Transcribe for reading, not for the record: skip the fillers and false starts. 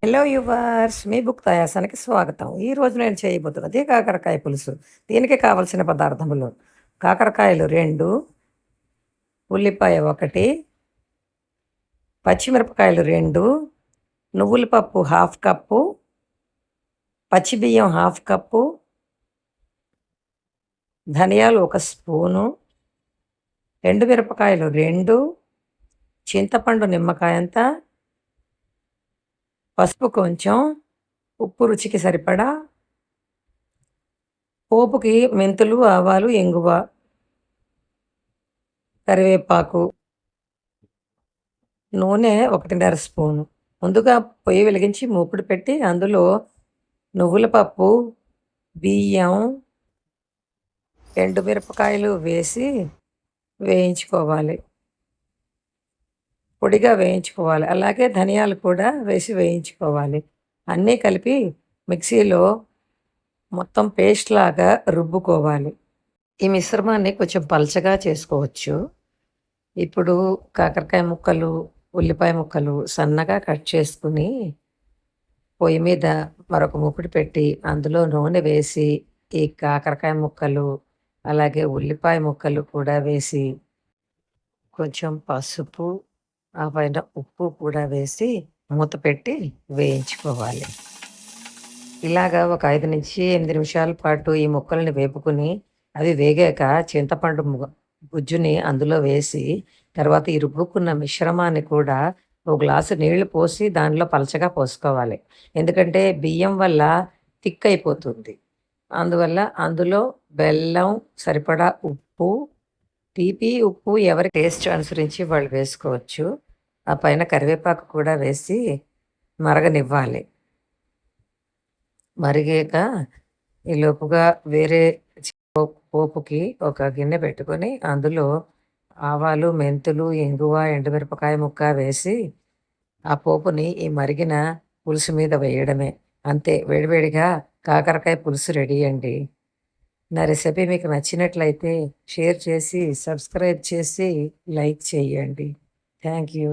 Hello yours, మీ book తయాసానికి స్వాగతం. ఈరోజు నేను చేయబోతున్నది కాకరకాయ పులుసు. దీనికి కావలసిన పదార్థములు: కాకరకాయలు 2, ఉల్లిపాయ 1, పచ్చిమిరపకాయలు 2, నువ్వుల పప్పు 1/2 కప్పు, పచ్చి బియ్యం 1/2 కప్పు, ధనియాలు 1 స్పూను, ఎండుమిరపకాయలు 2, చింతపండు నిమ్మకాయంత, పసుపు కొంచెం, ఉప్పు రుచికి సరిపడా, పోపుకి మెంతులు, ఆవాలు, ఇంగువ, కరివేపాకు, నూనె 1.5 స్పూను. ముందుగా పొయ్యి వెలిగించి మూకుడు పెట్టి అందులో నువ్వుల పప్పు, బియ్యం, ఎండుమిరపకాయలు వేసి వేయించుకోవాలి. పొడిగా వేయించుకోవాలి. అలాగే ధనియాలు కూడా వేసి వేయించుకోవాలి. అన్నీ కలిపి మిక్సీలో మొత్తం పేస్ట్ లాగా రుబ్బుకోవాలి. ఈ మిశ్రమాన్ని కొంచెం పల్చగా చేసుకోవచ్చు. ఇప్పుడు కాకరకాయ ముక్కలు, ఉల్లిపాయ ముక్కలు సన్నగా కట్ చేసుకుని పొయ్యి మీద మరొక మూకుడు పెట్టి అందులో నూనె వేసి ఈ కాకరకాయ ముక్కలు, అలాగే ఉల్లిపాయ ముక్కలు కూడా వేసి కొంచెం పసుపు, ఆ పైన ఉప్పు కూడా వేసి మూత పెట్టి వేయించుకోవాలి. ఇలాగా ఒక 5-8 నిమిషాల పాటు ఈ ముక్కల్ని వేపుకుని అవి వేగాక చింతపండు గుజ్జుని అందులో వేసి తర్వాత ఈ రుబ్బుకున్న మిశ్రమాన్ని కూడా ఒక గ్లాసు నీళ్లు పోసి దానిలో పలచగా పోసుకోవాలి. ఎందుకంటే బియ్యం వల్ల థిక్ అయిపోతుంది. అందువల్ల అందులో బెల్లం, సరిపడా ఉప్పు, తీపి, ఉప్పు ఎవరి టేస్ట్ అనుసరించి వాళ్ళు వేసుకోవచ్చు. ఆ పైన కరివేపాకు కూడా వేసి మరగనివ్వాలి. మరిగాక ఈలోపుగా వేరే పోపుకి ఒక గిన్నె పెట్టుకొని అందులో ఆవాలు, మెంతులు, ఇంగువ, ఎండుమిరపకాయ ముక్క వేసి ఆ పోపుని ఈ మరిగిన పులుసు మీద వేయడమే. అంతే, వేడివేడిగా కాకరకాయ పులుసు రెడీ అండి. నా రెసిపీ మీకు నచ్చినట్లయితే షేర్ చేసి, సబ్స్క్రైబ్ చేసి, లైక్ చేయండి. Thank you.